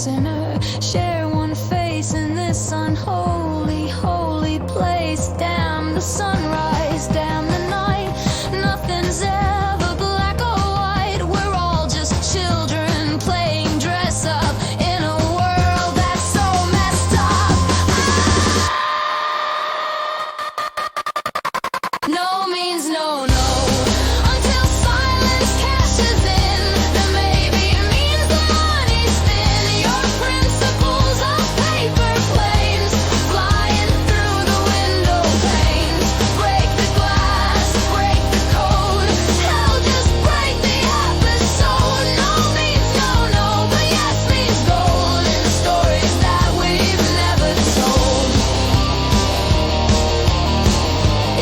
sinner. Share one face in this unholy, holy place. Damn the sunrise, damn the night. Nothing's ever black or white. We're all just children playing dress up in a world that's so messed up. No means no, no. Until silence cashes in, then maybe it means the money's thin. Your principles of paper planes flying through the window panes. Break the glass, break the code. Hell, just break the episode. No means no, no, but yes means gold. In stories that we've never told.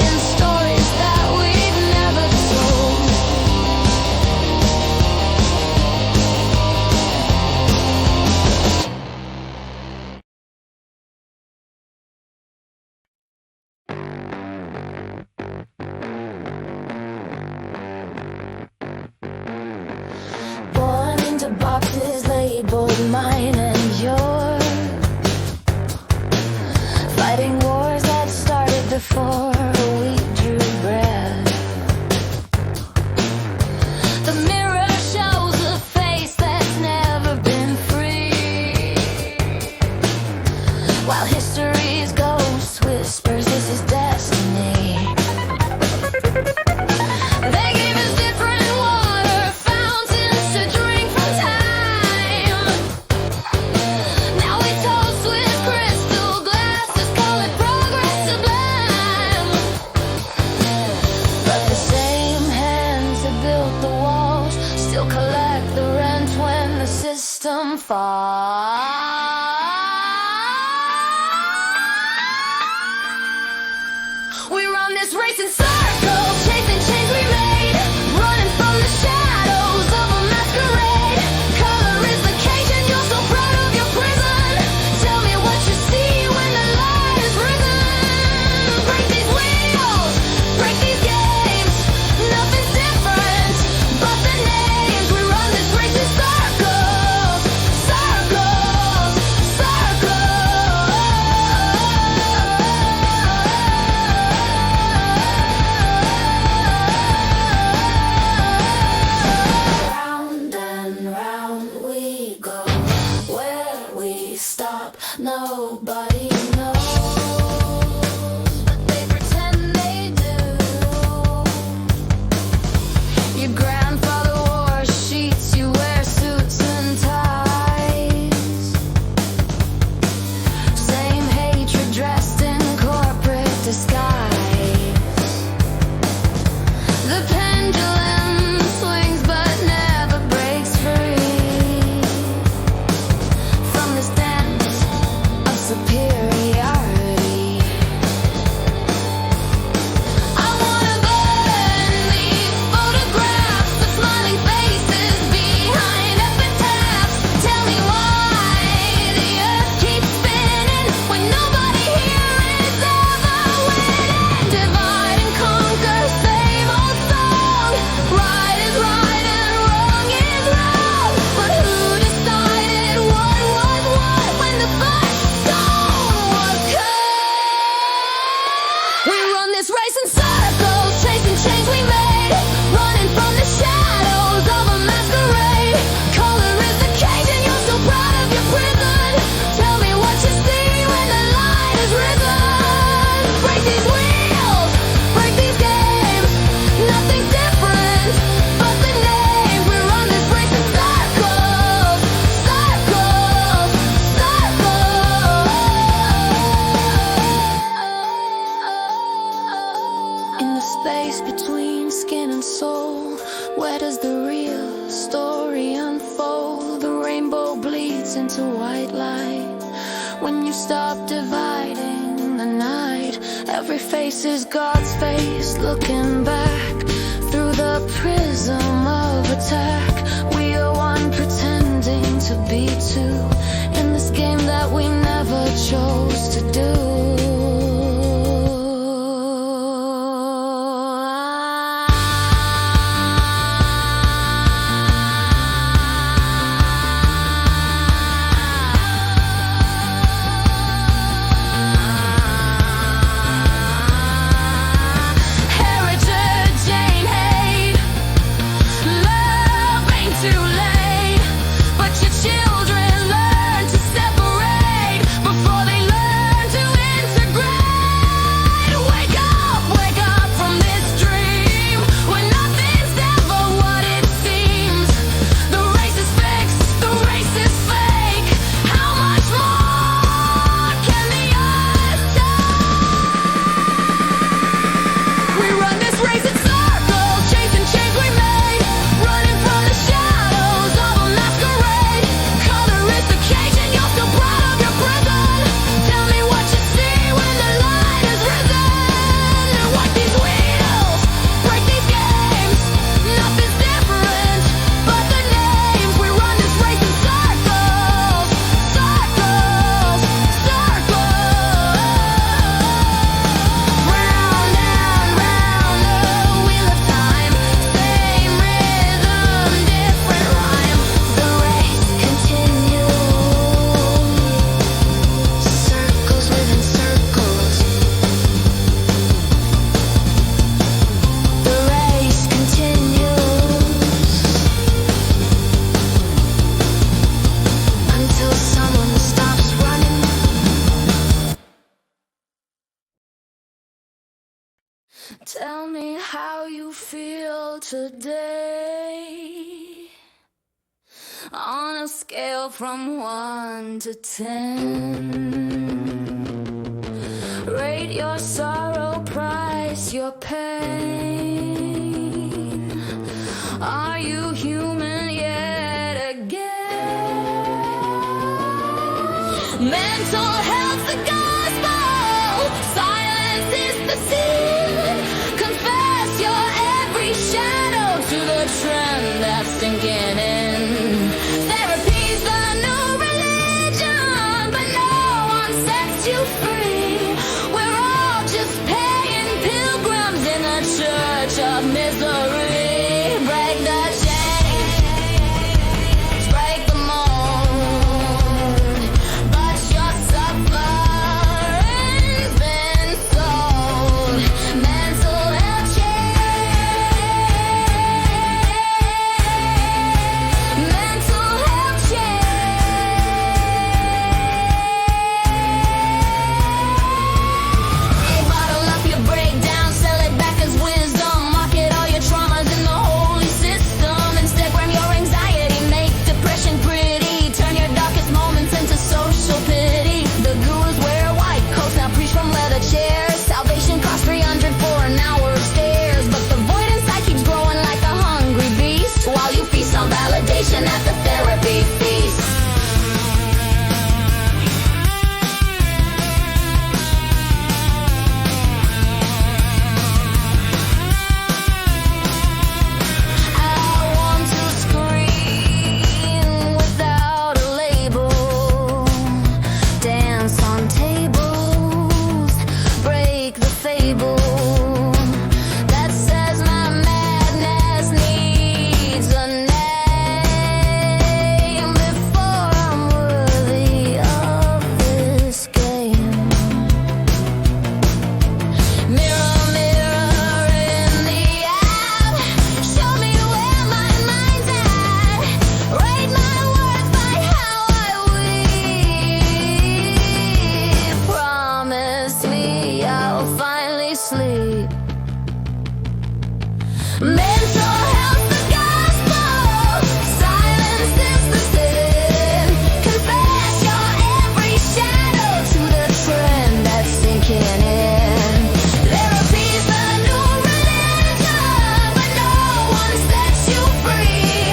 In stories that we've never told. Born into boxes labeled mine and yours. Fighting wars that started before we drew breath. The mirror shows a face that's never been free. While history's ghost whispers this is destiny. They gave us different water fountains to drink from time. Now we toast with crystal glasses, call it progress sublime. But the same hands that built the walls still collect the rent when the system falls. We run this race in circles, chasing chains we made, running from the shadows of a masquerade. Color is the cage and you're so proud of your prison. Tell me what you see when the light is risen. Break these wheels, break these games. Nothing's different but the names. We run this race in circles, circles, circles. Round and round we go. Where we stop, nobody knows, but they pretend they do. Your grandfather wore sheets, you wear suits and ties. Same hatred dressed in corporate disguise. The pendulum swings but never breaks free from this dance of superiority. I wanna burn these photographs of smiling faces behind epitaphs. Tell me why the earth keeps spinning when nobody here is ever winning. Divide and conquer, same old song. Right is right and wrong is wrong. But who decided what was what when the first stone was cut? We run this race in circles, chasing chains we made, running from the shadows of a masquerade. Color is the cage and you're so proud of your prison. Tell me what you see when the light is risen. Break these wheels, break these games. Nothing's different but the names. We run this race in circles, circles, circles. In the space between skin and soul, where does the real story unfold? The rainbow bleeds into white light when you stop dividing the night. Every face is God's face looking back through the prism of attack. We are one pretending to be two in this game that we never chose to do. Tell me how you feel today. On a scale from 1 to 10. Rate your sorrow, price your pain. Are you human yet again? Mental health's the gospel. Silence is the sin. Confess your every shadow to the trend that's sinking in. Therapy's the new religion, but no one sets you free. We're all just paying pilgrims in a church of misery. Break the chains, break the mold, but your suffering's been sold. Mental health change, mental health change. Bottle up your breakdown, sell it back as wisdom. Market all your traumas in the holy system. Instagram your anxiety, make depression pretty. Turn your darkest moments into social pity. The gurus wear white coats, now preach from leather chairs. Salvation costs 300 for an hour of stairs. But the void inside keeps growing like a hungry beast, while you feast on validation at the therapy feast. I want to scream without a label. Dance on tables, break the fable that says my madness needs a name before I'm worthy of this game. Mirror, mirror in the app, show me where my mind's at. Rate my worth by how I weep. Promise me I'll finally sleep. Mental health's the gospel. Silence is the sin. Confess your every shadow to the trend that's sinking in. Therapy's the new religion, but no one sets you free.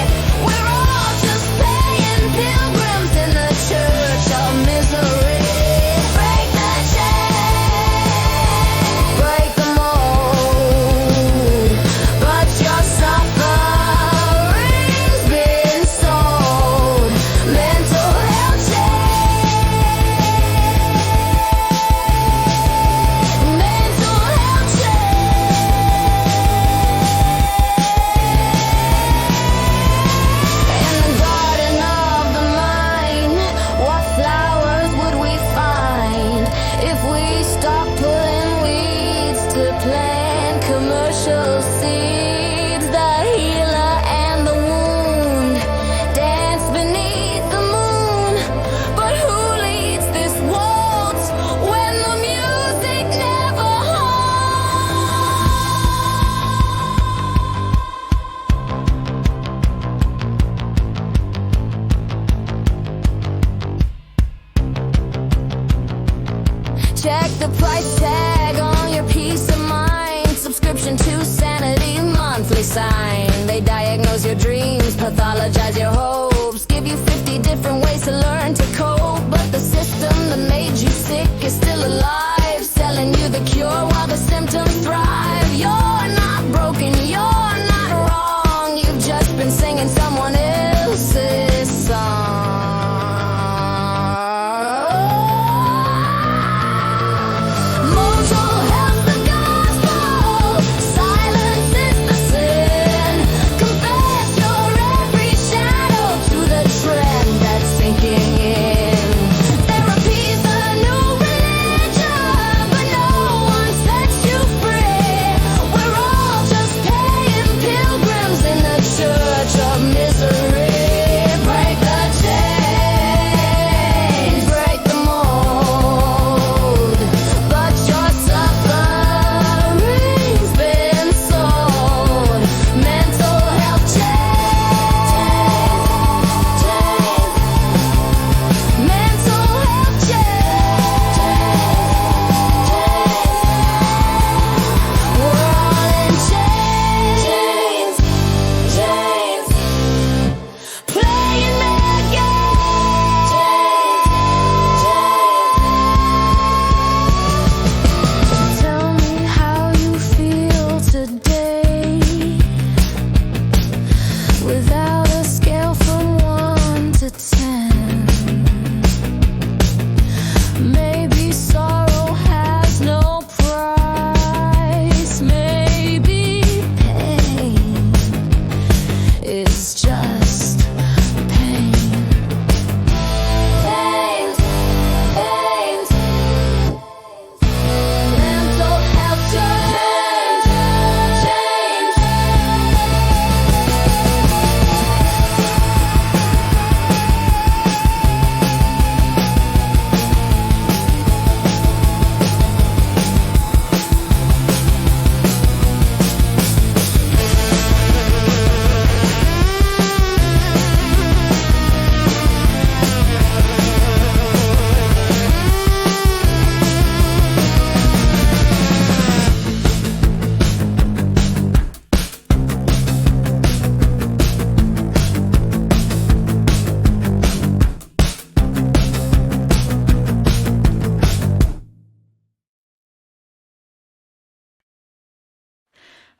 We're all just paying pilgrims in the church of misery. Break the chains, break the mold, but your suffering's been sold. Mental health change, mental health change. In the garden of the mind, what flowers would we find if we stopped pulling weeds to plant commercial seeds? The healer and the wound dance beneath the moon, but who leads this waltz when the music never hums? Check the price tag on your peace of mind. Subscription to Sanity, monthly sign. They diagnose your dreams, pathologize your hopes, give you 50 different ways to learn to cope. But the system that made you sick is still alive, selling you the cure while the symptoms thrive. You're not broken, you're not wrong. You've just been singing someone else's song. Mental health's the gospel. Silence is the sin. Confess your every shadow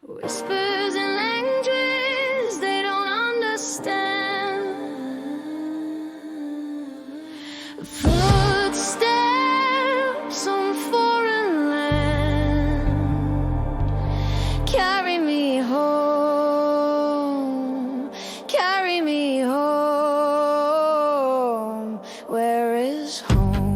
Whispers in languages they don't understand. Footsteps on foreign land. Carry me home. Carry me home. Where is home?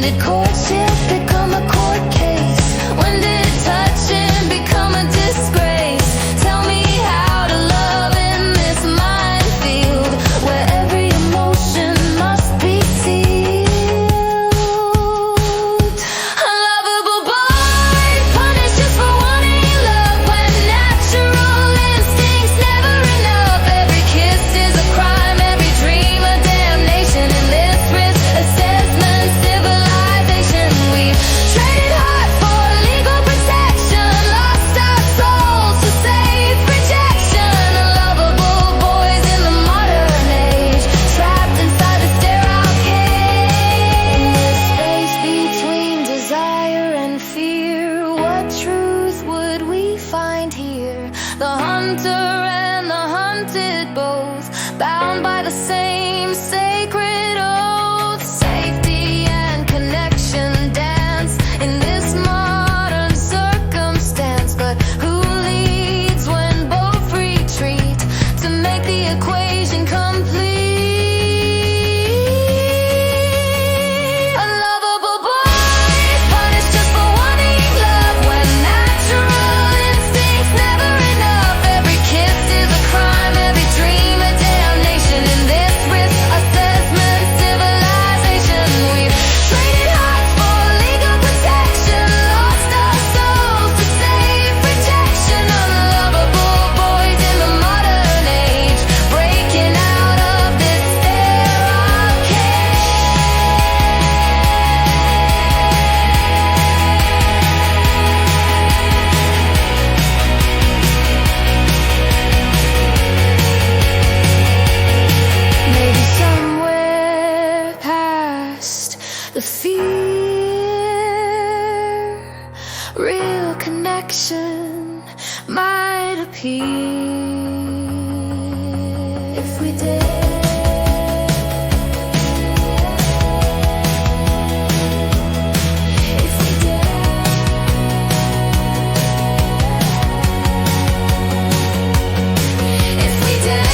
did courtship become a court case? When did touching become a disgrace? Tell me how to love in this minefield where every emotion must be sealed. Unlovable boys punished just for wanting love when natural instincts never enough. Every kiss is a crime, every dream a damnation. In this risk assessment civilization, we've traded heart for legal protection, lost our souls to save rejection. Unlovable boys in the modern age, trapped inside a sterile cage. In the space between desire and fear, what truth would we find here? The hunter and the hunted both bound by the same sacred oath. Safety and connection dance in this modern circumstance, but who leads when both retreat to make the equation complete? Unlovable boys punished just for wanting love when natural instincts never enough. Every kiss is a crime, every dream a damnation. In this risk assessment civilization, we've traded hearts for legal protection, lost our souls to save rejection. Unlovable boys in the modern age, breaking out of this sterile cage. Maybe somewhere past the fear, real connection might appear if we dare. If we dare. If we dare.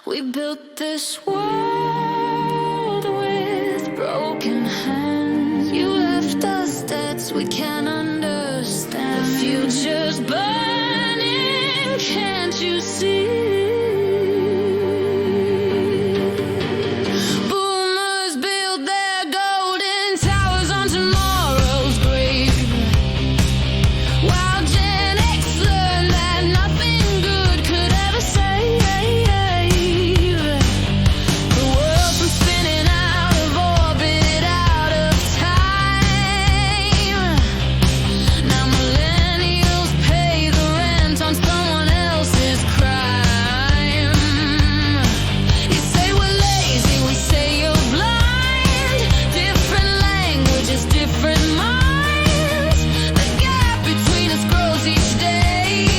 We built this world with broken hands. You left us debts we can't understand. The future's burning, can't you see? Boomers build their golden towers on tomorrow's grave, while Gen X learned that nothing good could ever save the world from spinning out of orbit, out of time. Now millennials pay the rent on someone else's crime. You say we're lazy, we say you're blind. Different languages, different minds. The gap between us grows each day.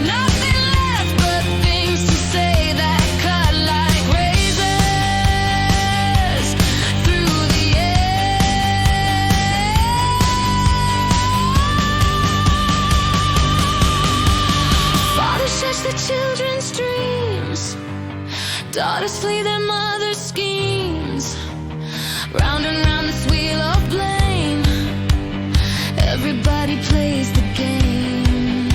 Nothing left but things to say that cut like razors through the air. Fathers shush their children's dreams. Daughters flee their mother's schemes. Round and round this wheel of blame, everybody plays the game.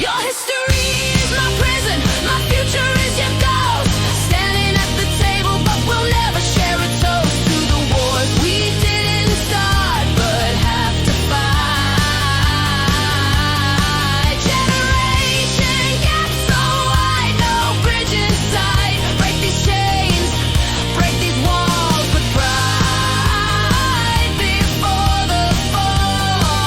Your history is my prison, my future is your ghost. Standing at the table, but we'll never share a toast to the wars we didn't start, but have to fight. Generation gap so wide, no bridge in sight. Break these chains, break these walls with pride before the fall.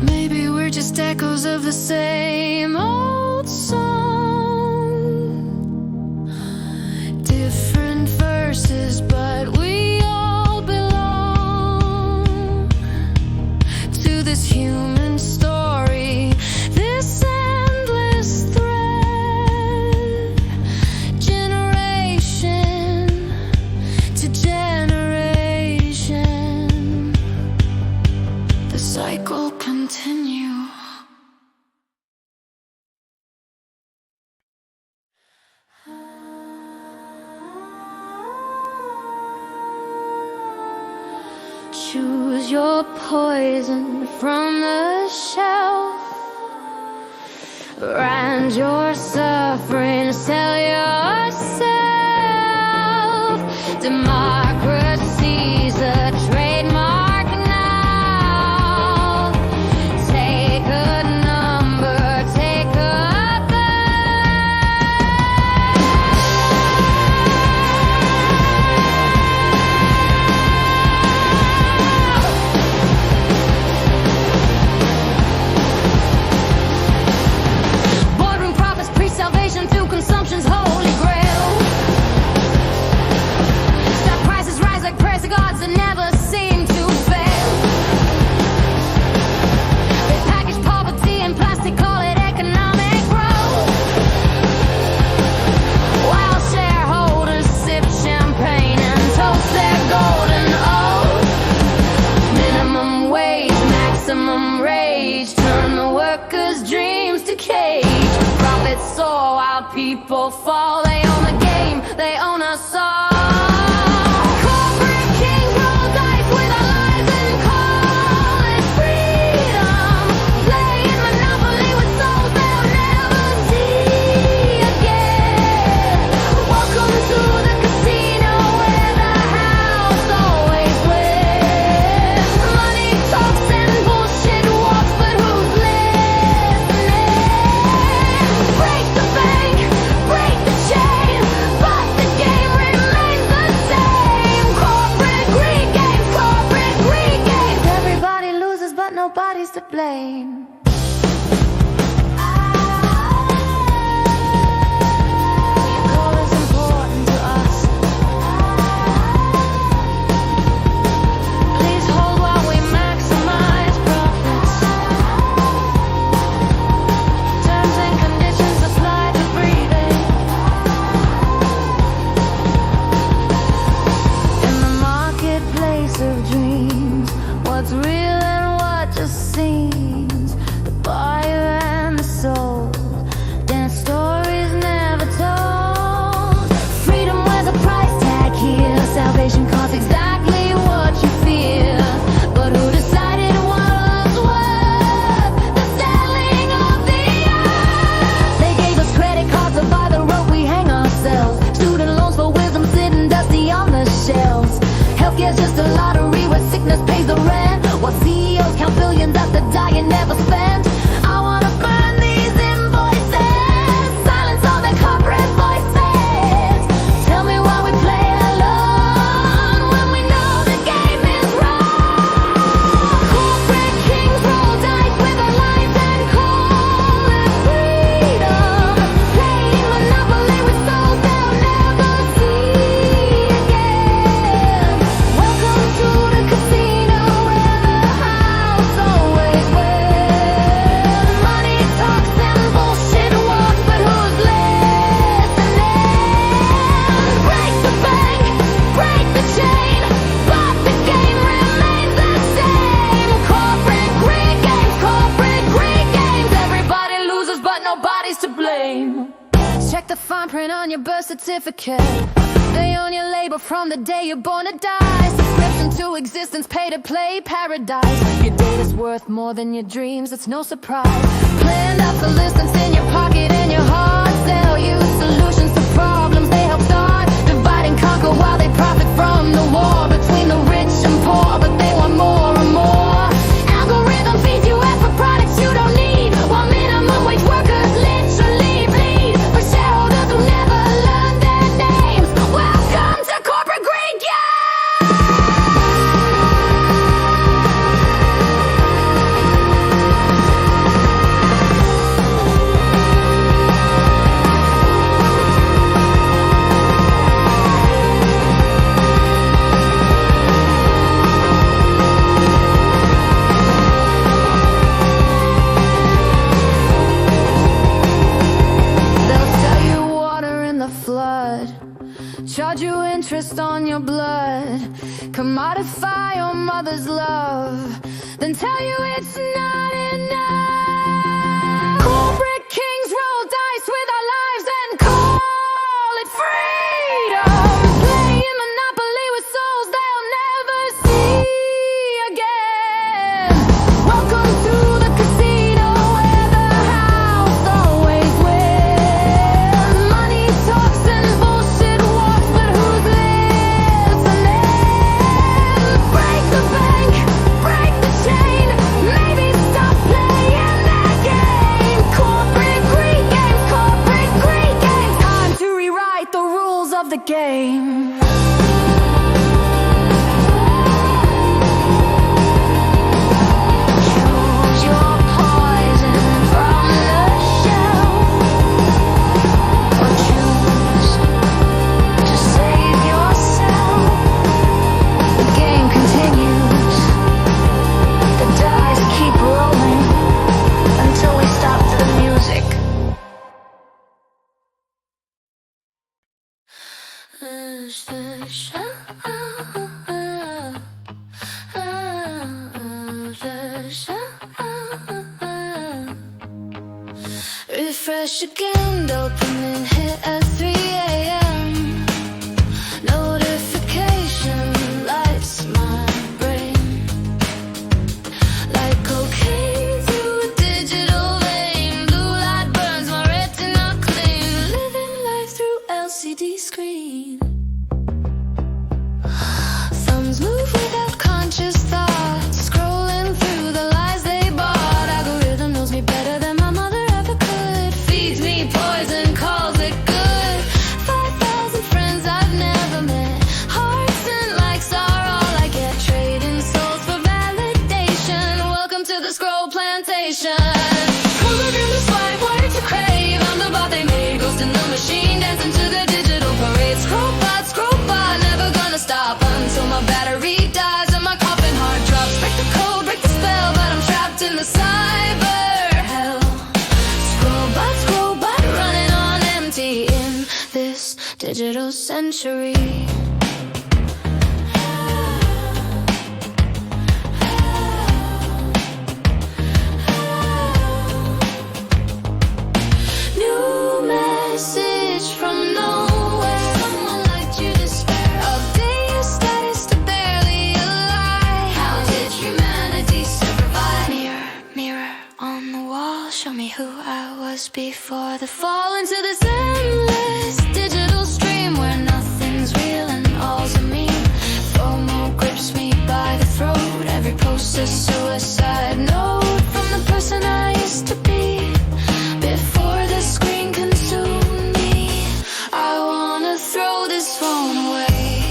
Maybe we're just echoes of the same old song. Different verses, but we all belong to this human story, this endless thread, generation to generation. The cycle continues. Choose your poison from the shelf. Brand your suffering, sell yourself. Democracy's a trademark now. Take a number, take a boardroom profits, pre-salvation through consumption's holy grail. Stock prices rise like prayers to gods that never seem to fail. They package poverty in plastic, call it economic growth, while shareholders sip champagne and toast their golden oath. Minimum wage, maximum rage, turn the workers' dreams to cage. Profits soar while people fall. They own the game, they own us all. Corporate kings roll dice with our lives and call it freedom. Playing Monopoly with souls they'll never see again. Welcome to the casino where the house always wins. Money talks and bullshit walks, but who's listening? Break the bank, break the chain, but the game remains the same. Corporate greed games, corporate greed games. Everybody loses, but nobody's to blame. Call is important to us. Please hold while we maximize profits. Terms and conditions apply to breathing. In the marketplace of dreams, what's real and what just seems. The buyer and the soul, their stories never told. Freedom wears a price tag here. Salvation costs exactly what you fear. But who decided what was worth the selling of the earth? They gave us credit cards to buy the rope we hang ourselves. Student loans for wisdom sitting dusty on the shelves. Healthcare's just a lottery where sickness pays the rent. While CEOs count billions after dying never spent. I wanna burn these invoices, silence all the corporate voices. Tell me why we play alone when we know the game is wrong. Corporate kings roll dice with our lives and call it freedom. Playing Monopoly with souls they'll never see again. Welcome to the casino where the house always wins. Money talks and bullshit walks, but who's listening? Break the bank, break the chain, but the game remains the same. Corporate greed games, corporate greed games. Everybody loses, but nobody's to blame. Check the fine print on your birth certificate. They own your label from the day you're born to die. Subscription to existence, pay to play paradise. Your data's worth more than your dreams, it's no surprise. Planned obsolescence in your pocket and your heart. Sell you solutions to problems they help start. Divide and conquer while they profit from the war between the rich and poor, but they want more and more. Algorithm feeds you ads for products you don't need, while minimum wage workers literally bleed for shareholders who never learned their names. Welcome to corporate greed, yeah! interest on your blood, commodify your mother's love, then tell you it's not enough. Corporate kings roll dice with our lives and call it freedom. Playing Monopoly with souls they'll never see again. Welcome to the casino where the house always wins. Money talks and bullshit walks, but who's listening? Break the bank, break the chain, maybe stop playing that game. Corporate greed games, corporate greed games. Time to rewrite the rules of the game. Choose your poison from the shelf, or choose to save yourself. The game continues, the dice keep rolling until we stop the music. Refresh again, dopamine hit at 3 a.m. Notification lights my brain like cocaine through a digital vein. Blue light burns my retina clean, living life through LCD screen. Thumbs move without conscious thought, scrolling through the lies they bought. Algorithm knows me better than my mother ever could. Feeds me poison, calls it good. 5,000 friends I've never met. Hearts and likes are all I get. Trading souls for validation. Welcome to the scroll plantation. Program to swipe, word to crave. I'm the bot they made, ghost in the machine, dancing to the digital parade. Scroll bot, never gonna stop until my battery dies and my coffin heart drops. Break the code, break the spell, but I'm trapped in the cyber hell. Scroll bot, running on empty in this digital century. New message from nowhere. Someone liked your despair. Update your status to barely alive. How did humanity survive? Mirror on the wall, show me who I was before the fall into this endless digital stream where nothing's real and all's a meme. FOMO grips me by the throat. Every post a suicide note from the person I used to be before the screen consumed me. I wanna throw this phone away,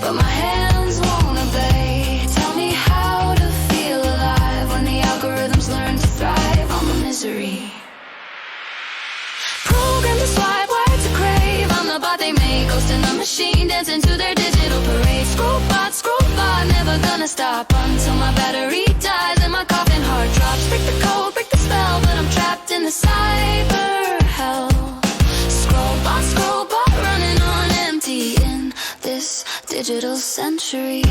but my hands won't obey. Tell me how to feel alive when the algorithms learn to thrive on the misery. Program to swipe, wired to crave. I'm the bot they make, ghost in the machine, dancing to their digital parade. Scroll bot, never gonna stop until my battery dies and my coffin heart drops. Break the code, break the spell, but I'm trapped in the cyber hell. Scroll bot, running on empty in this digital century.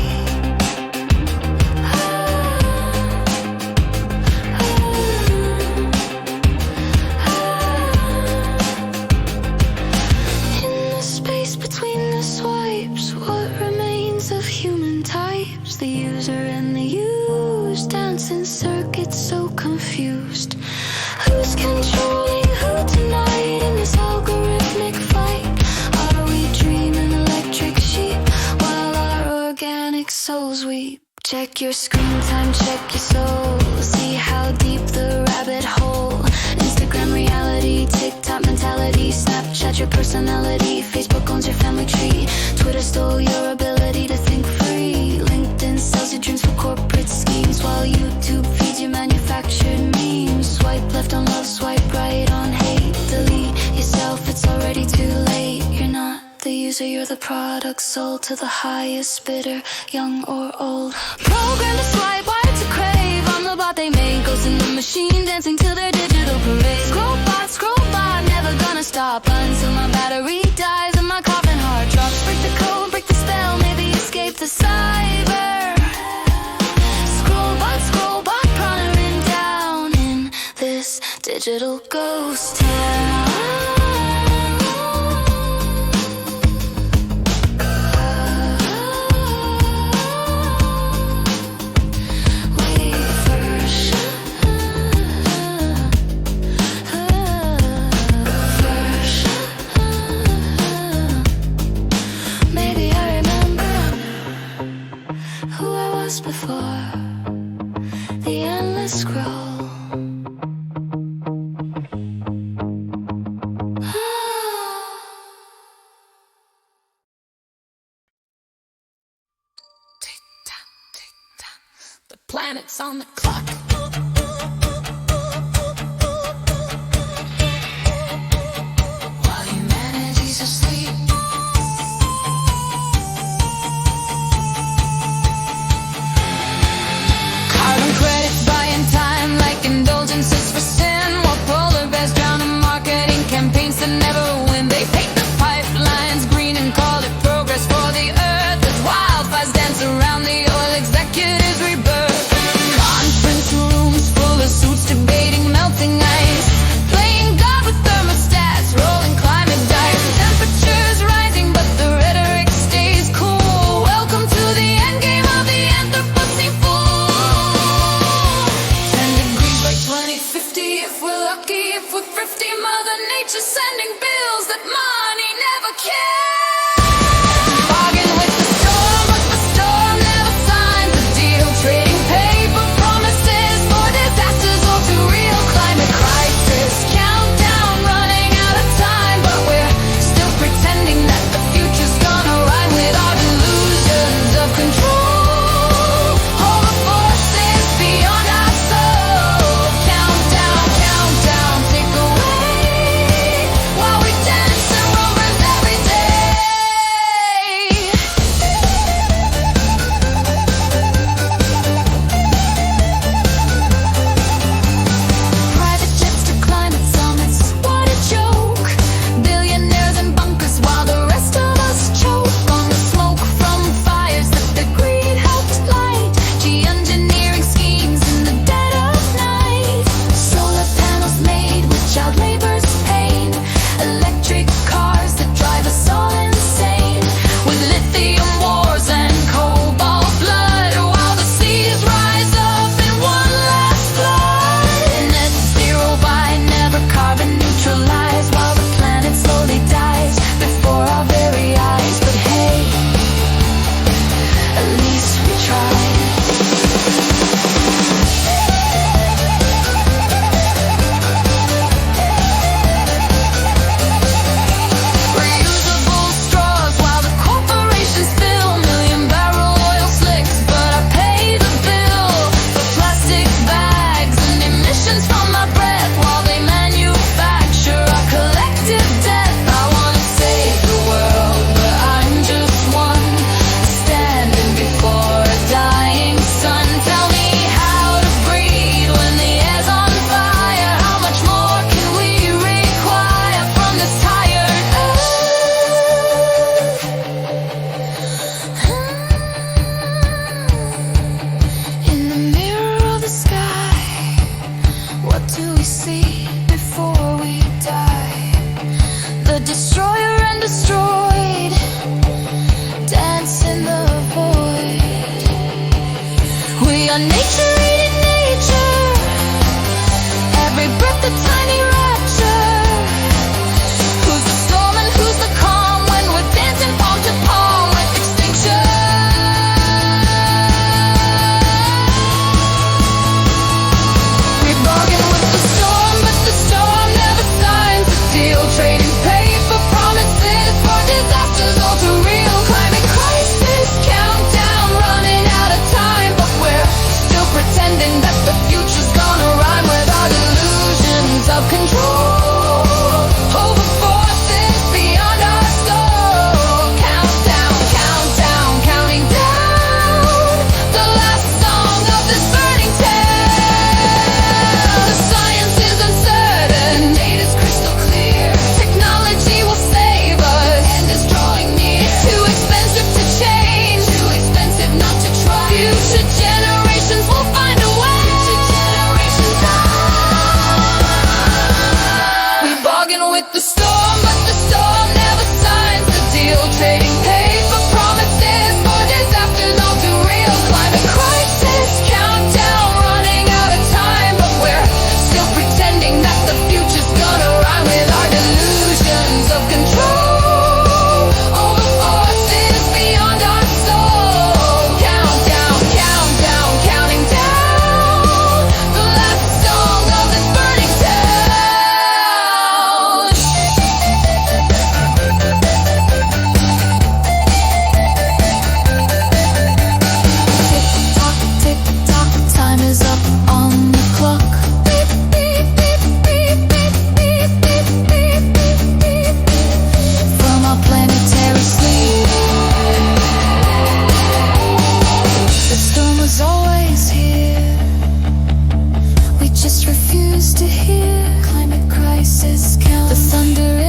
In the space between the swipes, what remains of human types? The user and the used, dancing circuits so confused. Who's controlling who tonight in this algorithmic fight? Are we dreaming electric sheep while our organic souls weep? Check your screen time, check your soul. See how deep the rabbit hole. Instagram reality, TikTok mentality, Snapchat your personality, Facebook owns your family tree, Twitter stole your ability to think free, LinkedIn sells your dreams for corporate schemes, while YouTube feeds you manufactured memes. Swipe left on love, swipe right on hate. Delete yourself, it's already too late. You're not the user, you're the product sold to the highest bidder, young or old. Program to swipe, wired to crave. I'm the bot they made, ghost in the machine, dancing to their digital parade. Scroll bot, never gonna stop until my battery dies and my coffin heart drops. Break the code, break digital ghost town. Before the endless scroll. Tick tock, tick tock. The planets on the clock. While humanity's asleep. Carbon credits buying time like indulgences for sin. While polar bears drown in marketing campaigns that never win. They paint the pipelines green and call it progress for the earth. As wildfires dance around the oil executives' rebirth. Conference rooms full of suits debating melting ice. Playing God with thermostats, rolling climate dice. Temperatures rising but the rhetoric stays cool. Welcome to the endgame of the Anthropocene fool. 10 degrees by 2050 if we're lucky. If we're thrifty, Mother Nature sending bills that money never can. Bargain with the storm, but the storm never signs a deal. Trading paper promises for disasters or to real climate crisis. Countdown running out of time, but we're still pretending that the future's gonna rhyme with our delusions of control. All the forces beyond our soul. Countdown, countdown, tick away while we dance around to hear. Climate crisis counts. The thunder